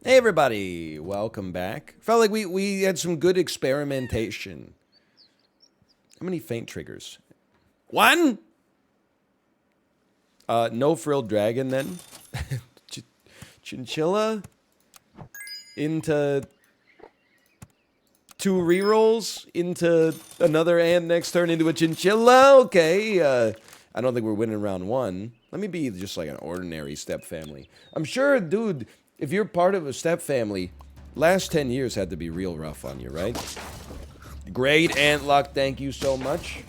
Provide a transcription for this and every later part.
Hey everybody, welcome back. Felt like we had some good experimentation. How many faint triggers? One? No frilled dragon then. Chinchilla into two rerolls into another ant next turn into a chinchilla. Okay, I don't think we're winning round one. Let me be just like an ordinary step family. I'm sure, dude, if you're part of a step family, last 10 years had to be real rough on you, right? Great ant luck, thank you so much.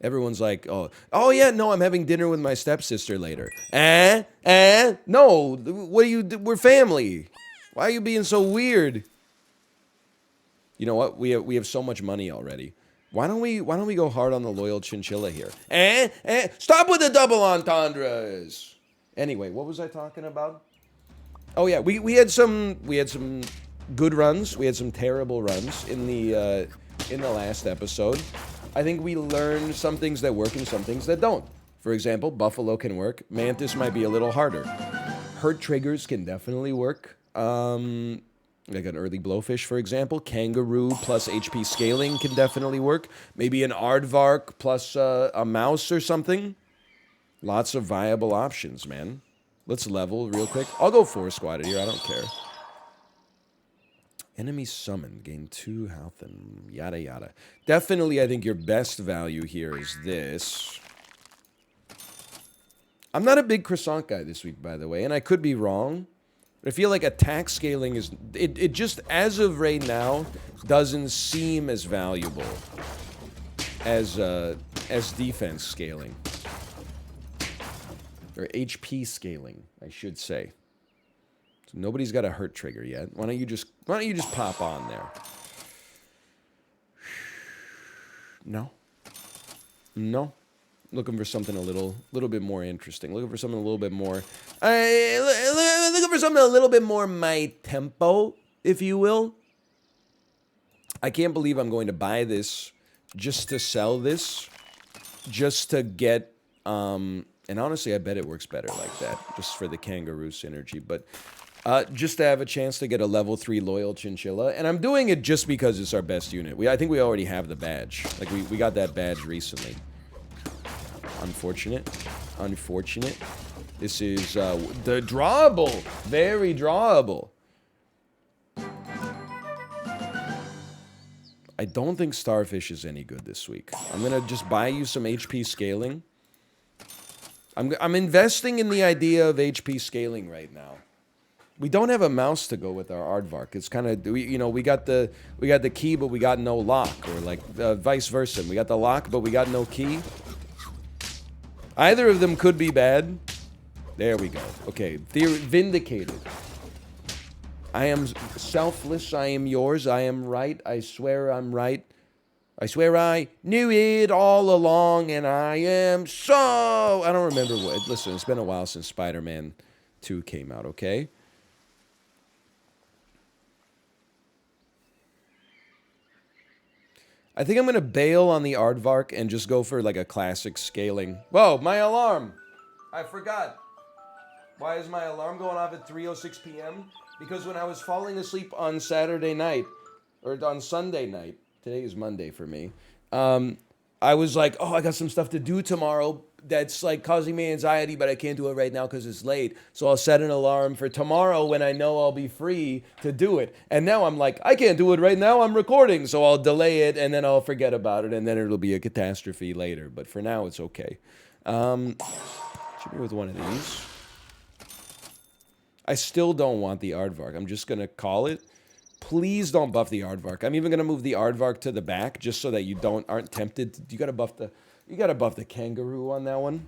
Everyone's like, oh yeah, no, I'm having dinner with my stepsister later. No, what are you, we're family. Why are you being so weird? You know what? We have so much money already. Why don't we go hard on the loyal chinchilla here? Stop with the double entendres. Anyway, what was I talking about? Oh yeah, we had some good runs. We had some terrible runs in the last episode. I think we learned some things that work and some things that don't. For example, Buffalo can work. Mantis might be a little harder. Hurt triggers can definitely work. Like an early blowfish, for example. Kangaroo plus HP scaling can definitely work. Maybe an aardvark plus a mouse or something. Lots of viable options, man. Let's level real quick. I'll go 4 squatted here. I don't care. Enemy summoned. Gain 2 health and yada yada. Definitely, I think your best value here is this. I'm not a big croissant guy this week, by the way, and I could be wrong. I feel like attack scaling is... It just, as of right now, doesn't seem as valuable as defense scaling. Or HP scaling, I should say. So nobody's got a hurt trigger yet. Why don't you just pop on there? No. No. Looking for something a little bit more interesting. Looking for something a little bit more... looking for something a little bit more my tempo, if you will. I can't believe I'm going to buy this just to sell this. Just to get... and honestly, I bet it works better like that. Just for the kangaroo synergy. But just to have a chance to get a level 3 loyal chinchilla. And I'm doing it just because it's our best unit. I think we already have the badge. Like, we got that badge recently. Unfortunate. Unfortunate. This is the drawable. Very drawable. I don't think Starfish is any good this week. I'm going to just buy you some HP scaling. I'm investing in the idea of HP scaling right now. We don't have a mouse to go with our aardvark. It's kind of, we got the key, but we got no lock, or like vice versa. We got the lock, but we got no key. Either of them could be bad. There we go. Okay, vindicated. I am selfless. I am yours. I am right. I swear I'm right. I swear I knew it all along, and I am so... I don't remember what... Listen, it's been a while since Spider-Man 2 came out, okay? I think I'm going to bail on the aardvark and just go for, like, a classic scaling. Whoa, my alarm! I forgot. Why is my alarm going off at 3:06 p.m.? Because when I was falling asleep on Saturday night, or on Sunday night... Today is Monday for me. I was like, oh, I got some stuff to do tomorrow that's like causing me anxiety, but I can't do it right now because it's late. So I'll set an alarm for tomorrow when I know I'll be free to do it. And now I'm like, I can't do it right now. I'm recording. So I'll delay it and then I'll forget about it and then it'll be a catastrophe later. But for now, it's okay. Should be with one of these. I still don't want the aardvark. I'm just going to call it. Please don't buff the aardvark. I'm even gonna move the aardvark to the back just so that you aren't tempted. You gotta buff the kangaroo on that one.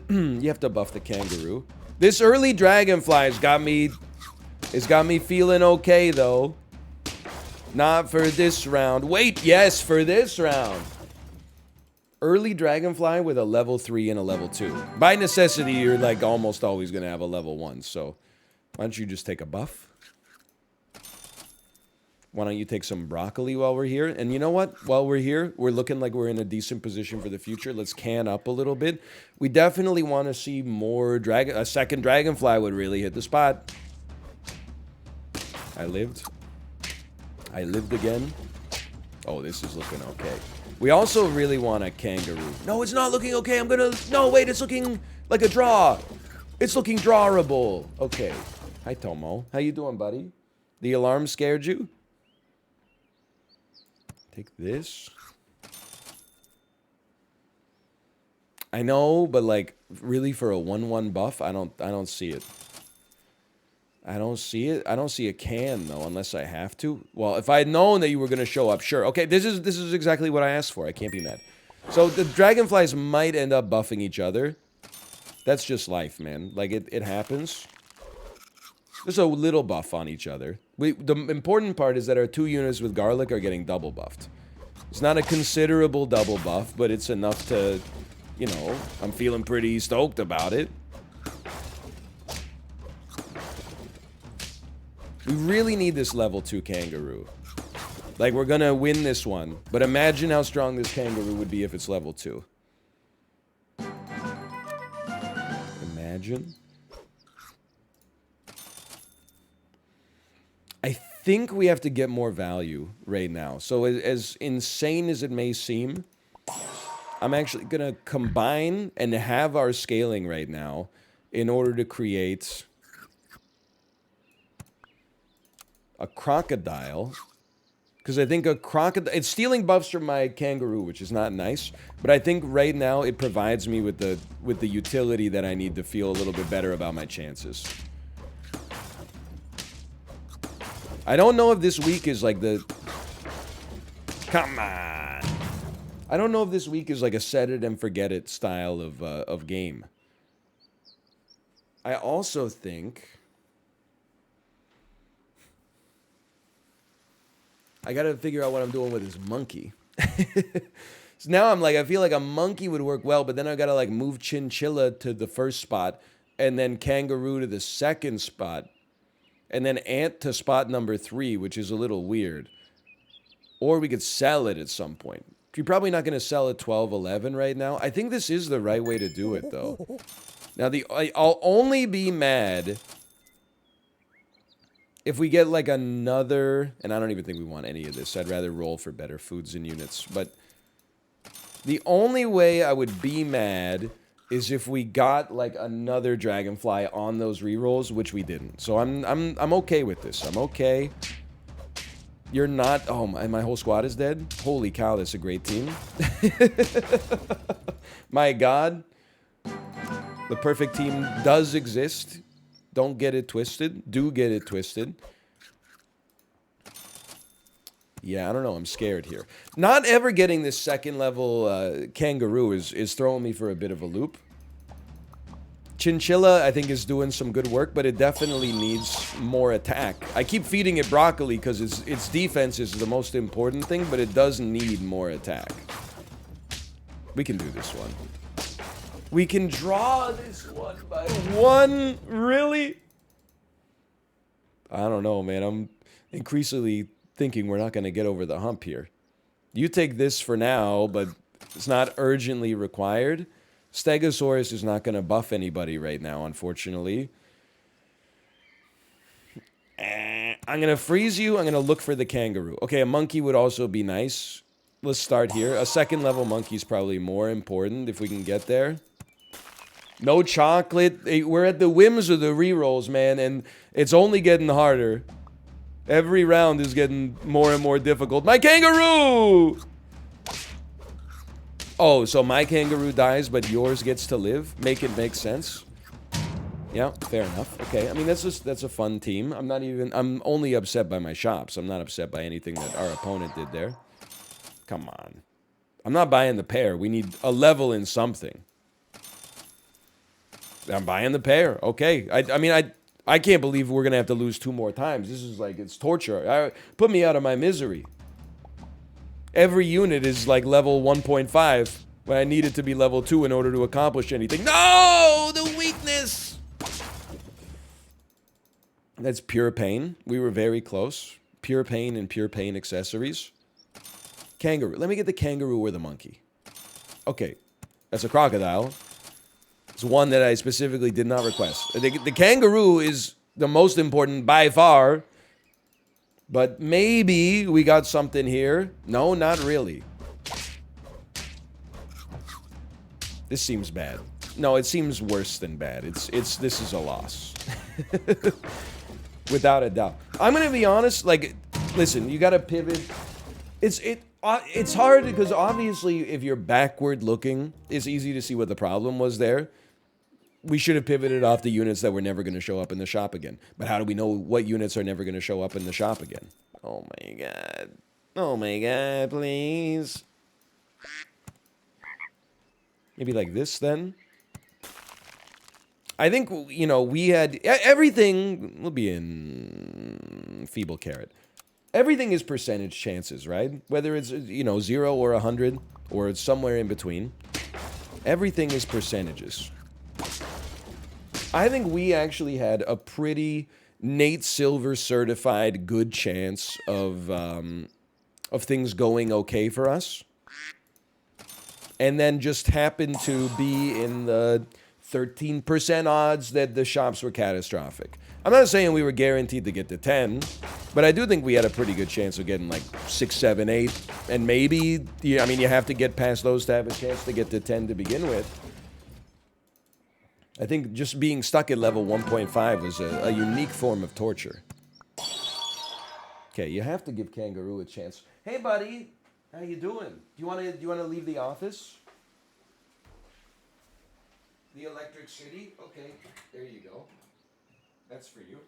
You have to buff the kangaroo. This early dragonfly has got me feeling okay though. Not for this round. Wait, yes, for this round. Early dragonfly with a level 3 and a level 2. By necessity, you're like almost always gonna have a level 1. So why don't you just take a buff? Why don't you take some broccoli while we're here? And you know what? While we're here, we're looking like we're in a decent position for the future. Let's can up a little bit. We definitely want to see more dragon. A second dragonfly would really hit the spot. I lived. I lived again. Oh, this is looking okay. We also really want a kangaroo. No, it's not looking okay. I'm gonna... No, wait, it's looking like a draw. It's looking drawable. Okay. Hi, Tomo. How you doing, buddy? The alarm scared you? Take this. I know, but like really for a 1/1 buff, I don't see it. I don't see it. I don't see a can though, unless I have to. Well, if I had known that you were gonna show up, sure. Okay, this is exactly what I asked for. I can't be mad. So the dragonflies might end up buffing each other. That's just life, man. Like it happens. There's a little buff on each other. The important part is that our 2 units with garlic are getting double buffed. It's not a considerable double buff, but it's enough to, you know, I'm feeling pretty stoked about it. We really need this level 2 kangaroo. Like, we're gonna win this one, but imagine how strong this kangaroo would be if it's level 2. Imagine. I think we have to get more value right now. So as insane as it may seem, I'm actually going to combine and have our scaling right now in order to create a crocodile. Because I think a crocodile... It's stealing buffs from my kangaroo, which is not nice. But I think right now it provides me with the utility that I need to feel a little bit better about my chances. I don't know if this week is like the... Come on! I don't know if this week is like a set it and forget it style of game. I also think... I gotta figure out what I'm doing with this monkey. So now I'm like, I feel like a monkey would work well, but then I gotta like move chinchilla to the first spot, and then kangaroo to the second spot. And then ant to spot number 3, which is a little weird. Or we could sell it at some point. You're probably not going to sell at 12-11 right now. I think this is the right way to do it, though. Now, I'll only be mad if we get, like, another... And I don't even think we want any of this. I'd rather roll for better foods and units. But the only way I would be mad... is if we got like another dragonfly on those rerolls, which we didn't. So I'm okay with this. I'm okay. You're not. Oh, my whole squad is dead. Holy cow, that's a great team. My God, the perfect team does exist. Don't get it twisted. Do get it twisted. Yeah, I don't know. I'm scared here. Not ever getting this second level kangaroo is throwing me for a bit of a loop. Chinchilla, I think, is doing some good work, but it definitely needs more attack. I keep feeding it broccoli because its defense is the most important thing, but it does need more attack. We can do this one. We can draw this one by 1? Really? I don't know, man. I'm increasingly thinking we're not going to get over the hump here. You take this for now, but it's not urgently required. Stegosaurus is not going to buff anybody right now, unfortunately. I'm going to freeze you. I'm going to look for the kangaroo. Okay, a monkey would also be nice. Let's start here. A second level monkey is probably more important if we can get there. No chocolate. We're at the whims of the rerolls, man, and it's only getting harder. Every round is getting more and more difficult. My kangaroo! Oh, so my kangaroo dies, but yours gets to live? Make it make sense? Yeah, fair enough. Okay, I mean, that's a fun team. I'm only upset by my shops. I'm not upset by anything that our opponent did there. Come on. I'm not buying the pair. We need a level in something. I'm buying the pair. Okay. I mean, I can't believe we're going to have to lose 2 more times. This is like, it's torture. Put me out of my misery. Every unit is like level 1.5 when I need it to be level 2 in order to accomplish anything. No! The weakness! That's pure pain. We were very close. Pure Pain and Pure Pain accessories. Kangaroo. Let me get the kangaroo or the monkey. Okay. That's a crocodile. It's one that I specifically did not request. The kangaroo is the most important by far. But maybe we got something here. No, not really. This seems bad. No, it seems worse than bad. This is a loss. Without a doubt. I'm gonna be honest, like, listen, you gotta pivot. It's hard because obviously if you're backward looking, it's easy to see what the problem was there. We should have pivoted off the units that were never going to show up in the shop again. But how do we know what units are never going to show up in the shop again? Oh my god. Oh my god, please. Maybe like this then? I think, you know, we had... Everything will be in Feeble Carrot. Everything is percentage chances, right? Whether it's, you know, 0 or 100, or it's somewhere in between. Everything is percentages. I think we actually had a pretty Nate Silver certified good chance of things going okay for us. And then just happened to be in the 13% odds that the shops were catastrophic. I'm not saying we were guaranteed to get to 10, but I do think we had a pretty good chance of getting like 6, 7, 8. And maybe, I mean, you have to get past those to have a chance to get to 10 to begin with. I think just being stuck at level 1.5 was a unique form of torture. Okay, you have to give Kangaroo a chance. Hey, buddy, how you doing? Do you want to leave the office? The Electric City? Okay, there you go. That's for you.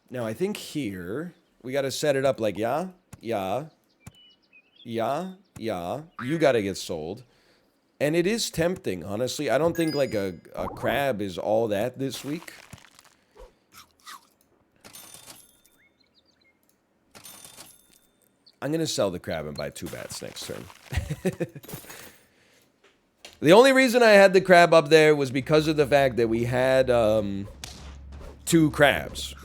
Now I think here we got to set it up like yeah. You got to get sold. And it is tempting, honestly. I don't think like a crab is all that this week. I'm going to sell the crab and buy 2 bats next turn. The only reason I had the crab up there was because of the fact that we had 2 crabs.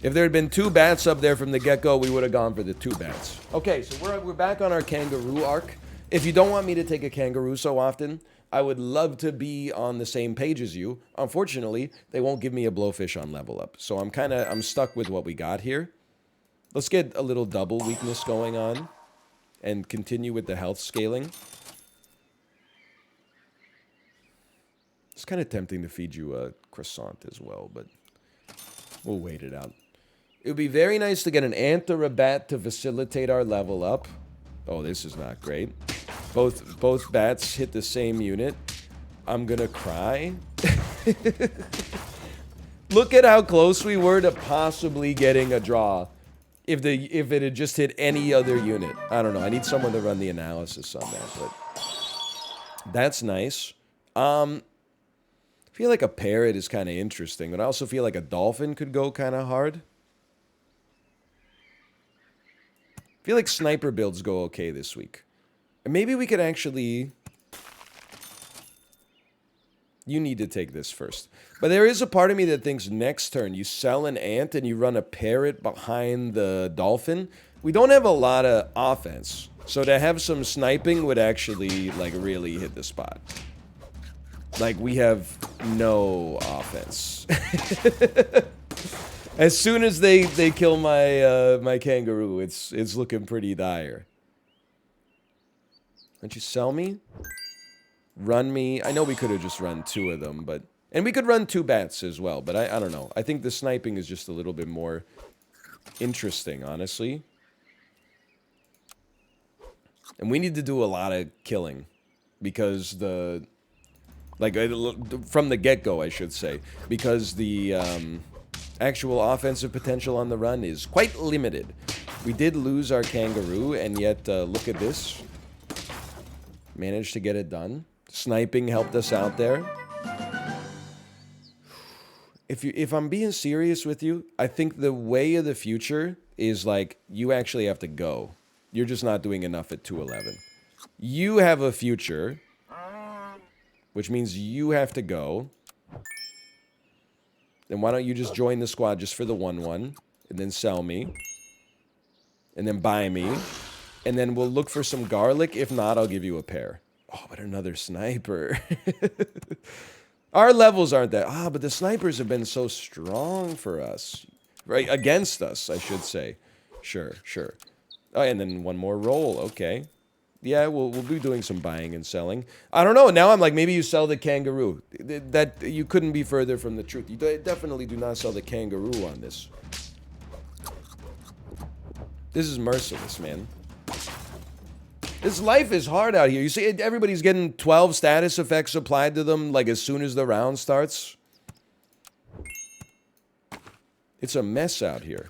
If there had been 2 bats up there from the get-go, we would have gone for the 2 bats. Okay, so we're back on our kangaroo arc. If you don't want me to take a kangaroo so often, I would love to be on the same page as you. Unfortunately, they won't give me a blowfish on level up. So I'm stuck with what we got here. Let's get a little double weakness going on and continue with the health scaling. It's kind of tempting to feed you a croissant as well, but we'll wait it out. It would be very nice to get an ant or a bat to facilitate our level up. Oh, this is not great. Both bats hit the same unit. I'm gonna cry. Look at how close we were to possibly getting a draw. If it had just hit any other unit. I don't know. I need someone to run the analysis on that, but that's nice. I feel like a parrot is kind of interesting, but I also feel like a dolphin could go kind of hard. I feel like sniper builds go okay this week. And maybe we could actually... You need to take this first. But there is a part of me that thinks next turn you sell an ant and you run a parrot behind the dolphin. We don't have a lot of offense. So to have some sniping would actually, like, really hit the spot. Like, we have no offense. As soon as they kill my my kangaroo, it's looking pretty dire. Don't you sell me? Run me. I know we could have just run 2 of them, but... And we could run 2 bats as well, but I don't know. I think the sniping is just a little bit more interesting, honestly. And we need to do a lot of killing. Because the... Like, from the get-go, I should say. Because the actual offensive potential on the run is quite limited. We did lose our kangaroo, and yet, look at this. Managed to get it done. Sniping helped us out there. If I'm being serious with you, I think the way of the future is like you actually have to go. You're just not doing enough at 211. You have a future, which means you have to go. Then why don't you just join the squad just for the 1-1, and then sell me, and then buy me, and then we'll look for some garlic. If not, I'll give you a pair. Oh, but another sniper. Our levels aren't that... but the snipers have been so strong for us. Right, against us, I should say. Sure, sure. Oh, and then one more roll, okay. Yeah, we'll be doing some buying and selling. I don't know, now I'm like, maybe you sell the kangaroo. That, you couldn't be further from the truth. You definitely do not sell the kangaroo on this. This is merciless, man. This life is hard out here. You see, everybody's getting 12 status effects applied to them, like, as soon as the round starts. It's a mess out here.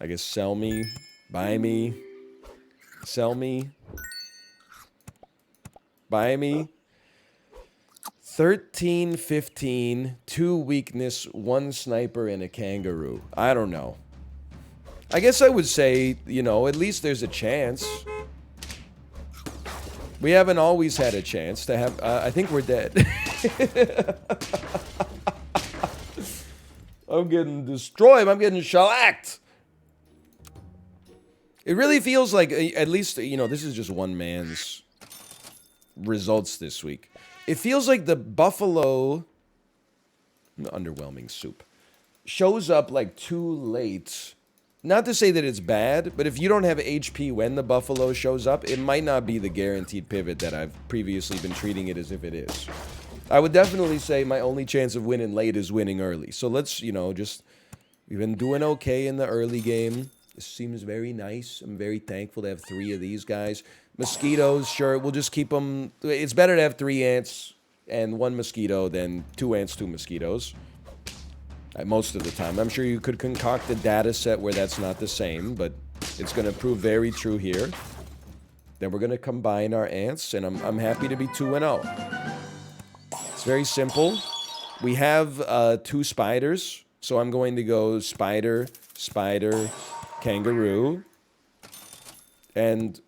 I guess sell me, buy me, sell me, buy me. 13, 15, 2 weakness, 1 sniper, and a kangaroo. I don't know. I guess I would say, you know, at least there's a chance. We haven't always had a chance to have... I think we're dead. I'm getting destroyed. I'm getting shellacked. It really feels like, at least, you know, this is just one man's results this week. It feels like the buffalo... Underwhelming soup. Shows up, like, too late. Not to say that it's bad, but if you don't have HP when the buffalo shows up, it might not be the guaranteed pivot that I've previously been treating it as if it is. I would definitely say my only chance of winning late is winning early. So let's, you know, just... We've been doing okay in the early game. This seems very nice. I'm very thankful to have 3 of these guys. Mosquitoes, sure, we'll just keep them... It's better to have 3 ants and 1 mosquito than 2 ants, 2 mosquitoes. Most of the time. I'm sure you could concoct a data set where that's not the same, but it's going to prove very true here. Then we're going to combine our ants, and I'm happy to be 2-0. It's very simple. We have 2 spiders, so I'm going to go spider, spider, kangaroo. And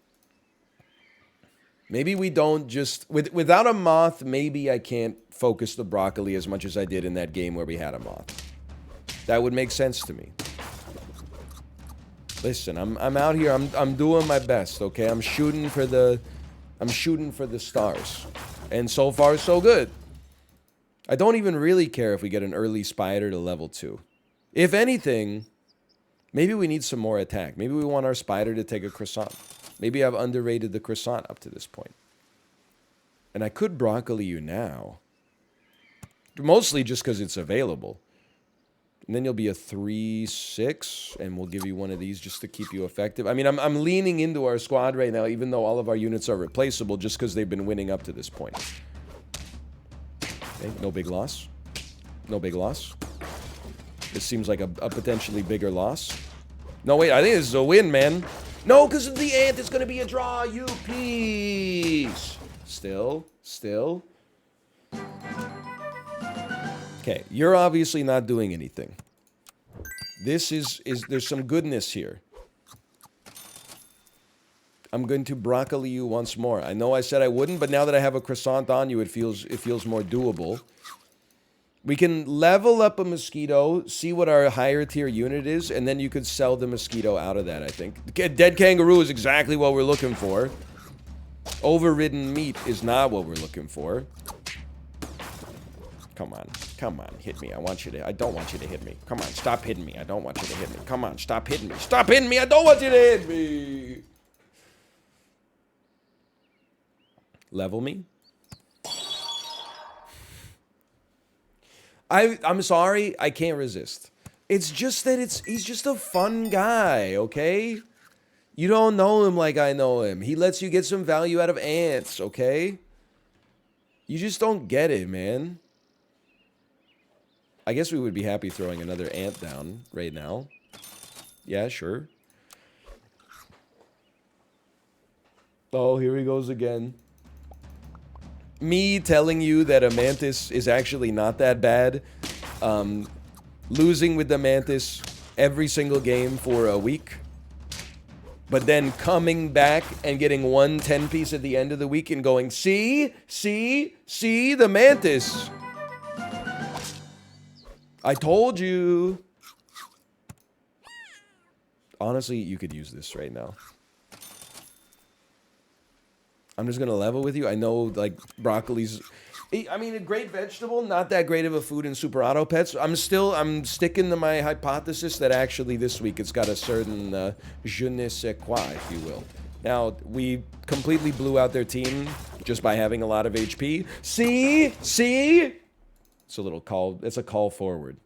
maybe we don't just... Without a moth, maybe I can't focus the broccoli as much as I did in that game where we had a moth. That would make sense to me. Listen, I'm out here. I'm doing my best, okay? I'm shooting for the stars. And so far, so good. I don't even really care if we get an early spider to level 2. If anything, maybe we need some more attack. Maybe we want our spider to take a croissant. Maybe I've underrated the croissant up to this point. And I could broccoli you now. Mostly just because it's available. And then you'll be a 3-6, and we'll give you one of these just to keep you effective. I mean, I'm leaning into our squad right now, even though all of our units are replaceable, just because they've been winning up to this point. Okay, no big loss. No big loss. This seems like a potentially bigger loss. No, wait, I think this is a win, man. No, because of the ant, it's going to be a draw, you piece. Still. Okay, you're obviously not doing anything. This is there's some goodness here. I'm going to broccoli you once more. I know I said I wouldn't, but now that I have a croissant on you, it feels more doable. We can level up a mosquito, see what our higher tier unit is, and then you could sell the mosquito out of that, I think. Dead kangaroo is exactly what we're looking for. Overridden meat is not what we're looking for. Come on, hit me. I don't want you to hit me. Come on, stop hitting me. I don't want you to hit me. Come on, stop hitting me. Stop hitting me. I don't want you to hit me. Level me. I'm sorry, I can't resist. It's just that he's just a fun guy, okay? You don't know him like I know him. He lets you get some value out of ants, okay? You just don't get it, man. I guess we would be happy throwing another ant down right now. Yeah, sure. Oh, here he goes again. Me telling you that a Mantis is actually not that bad. Losing with the Mantis every single game for a week. But then coming back and getting one 10-piece at the end of the week and going, see, the Mantis. I told you. Honestly, you could use this right now. I'm just going to level with you. I know, like, broccoli's... I mean, a great vegetable, not that great of a food in Super Auto Pets. I'm sticking to my hypothesis that actually this week it's got a certain je ne sais quoi, if you will. Now, we completely blew out their team just by having a lot of HP. See? It's a little call. It's a call forward.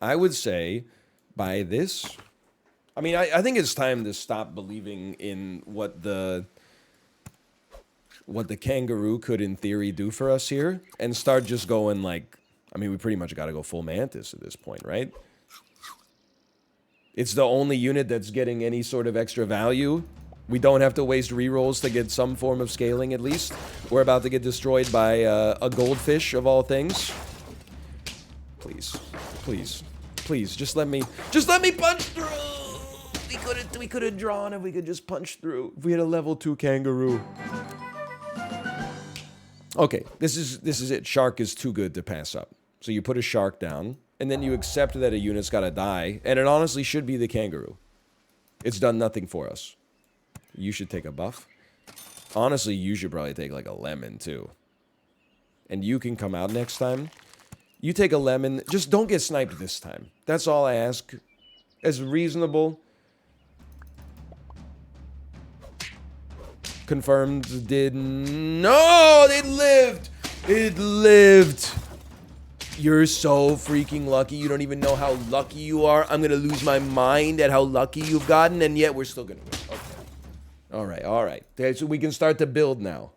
I would say by this... I mean, I think it's time to stop believing in what the kangaroo could, in theory, do for us here, and start just going, like... I mean, we pretty much got to go full Mantis at this point, right? It's the only unit that's getting any sort of extra value. We don't have to waste rerolls to get some form of scaling, at least. We're about to get destroyed by a goldfish, of all things. Please. Please, just let me punch through! We could have drawn if we could just punch through. If we had a level 2 kangaroo. Okay, this is it. Shark is too good to pass up. So you put a shark down, and then you accept that a unit's gotta die, and it honestly should be the kangaroo. It's done nothing for us. You should take a buff. Honestly, you should probably take like a lemon too. And you can come out next time. You take a lemon. Just don't get sniped this time. That's all I ask. As reasonable. Confirmed. Did... No! It lived! It lived! You're so freaking lucky. You don't even know how lucky you are. I'm gonna lose my mind at how lucky you've gotten, and yet we're still gonna win. Okay. Alright. Okay, so we can start to build now.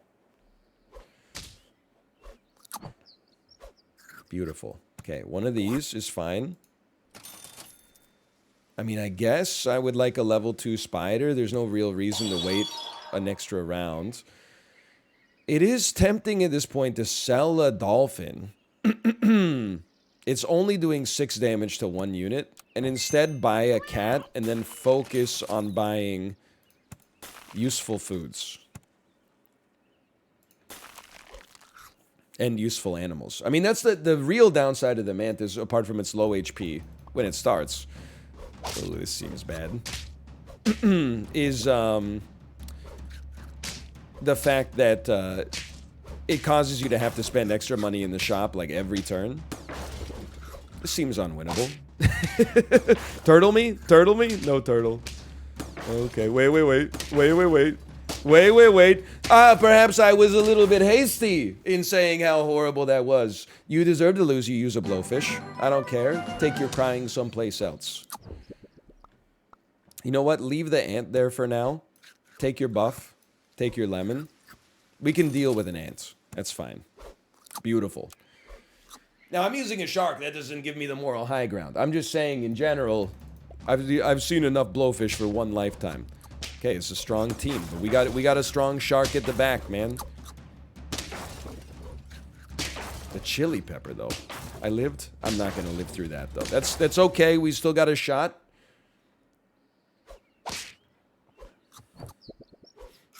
Beautiful. Okay, one of these is fine. I mean, I guess I would like a level 2 spider. There's no real reason to wait an extra round. It is tempting at this point to sell a dolphin. It's only doing 6 damage to one unit, and instead buy a cat and then focus on buying useful foods. And useful animals. I mean, that's the real downside of the Mantis, apart from its low HP when it starts. Oh, this seems bad. Is the fact that it causes you to have to spend extra money in the shop like every turn. This seems unwinnable. Turtle me? Turtle me? No turtle. Okay, wait. Perhaps I was a little bit hasty in saying how horrible that was. You deserve to lose, you use a blowfish. I don't care. Take your crying someplace else. You know what? Leave the ant there for now. Take your buff. Take your lemon. We can deal with an ant. That's fine. Beautiful. Now, I'm using a shark. That doesn't give me the moral high ground. I'm just saying, in general, I've seen enough blowfish for one lifetime. Okay, it's a strong team, but we got a strong shark at the back, man. The chili pepper, though. I lived. I'm not gonna live through that, though. That's okay. We still got a shot.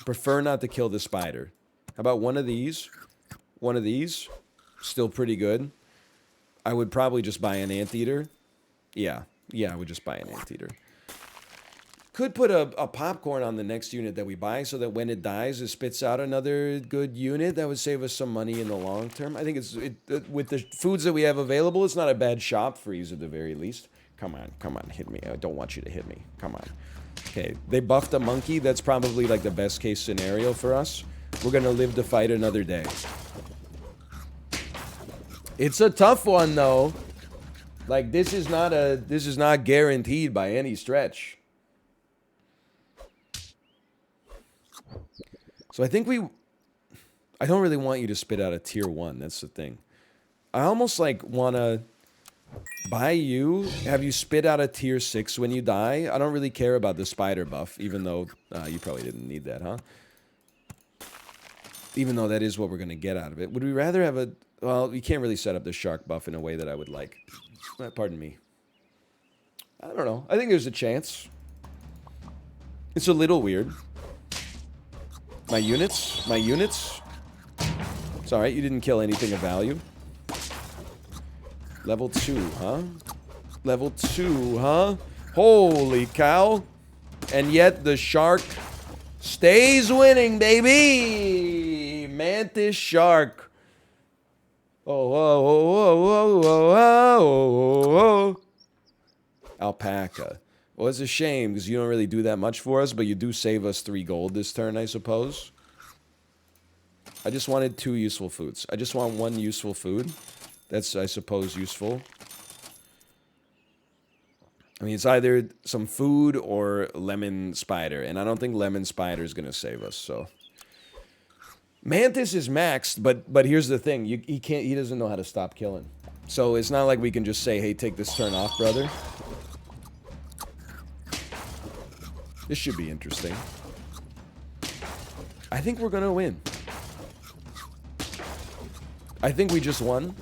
Prefer not to kill the spider. How about one of these? One of these. Still pretty good. I would probably just buy an anteater. Yeah, I would just buy an anteater. Could put a popcorn on the next unit that we buy so that when it dies, it spits out another good unit. That would save us some money in the long term. I think with the foods that we have available, it's not a bad shop freeze at the very least. Come on, hit me. I don't want you to hit me. Come on. Okay, they buffed a monkey. That's probably like the best case scenario for us. We're gonna live to fight another day. It's a tough one though. Like this is not guaranteed by any stretch. So I think I don't really want you to spit out a tier 1. That's the thing. I almost like want to buy you, have you spit out a tier 6 when you die. I don't really care about the spider buff, even though you probably didn't need that, huh? Even though that is what we're going to get out of it. Would we rather have a... Well, you can't really set up the shark buff in a way that I would like. Pardon me. I don't know. I think there's a chance. It's a little weird. My units? My units? It's alright, you didn't kill anything of value. Level 2, huh? Level 2, huh? Holy cow. And yet the shark stays winning, baby! Mantis shark. Oh, whoa, whoa, whoa, whoa, whoa, whoa, whoa. Alpaca. Well, it's a shame, because you don't really do that much for us, but you do save us 3 gold this turn, I suppose. I just wanted 2 useful foods. I just want 1 useful food. That's, I suppose, useful. I mean, it's either some food or lemon spider, and I don't think lemon spider is going to save us, so... Mantis is maxed, but here's the thing. He doesn't know how to stop killing. So it's not like we can just say, hey, take this turn off, brother. This should be interesting. I think we're gonna win. I think we just won.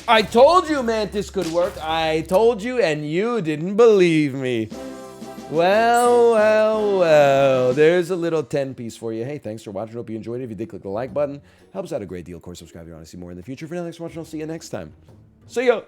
I told you Mantis could work. I told you, and you didn't believe me. Well, well, well. There's a little 10-piece for you. Hey, thanks for watching. Hope you enjoyed it. If you did, click the like button. Helps out a great deal. Of course, subscribe if you want to see more in the future. For now, thanks for watching. I'll see you next time. See ya!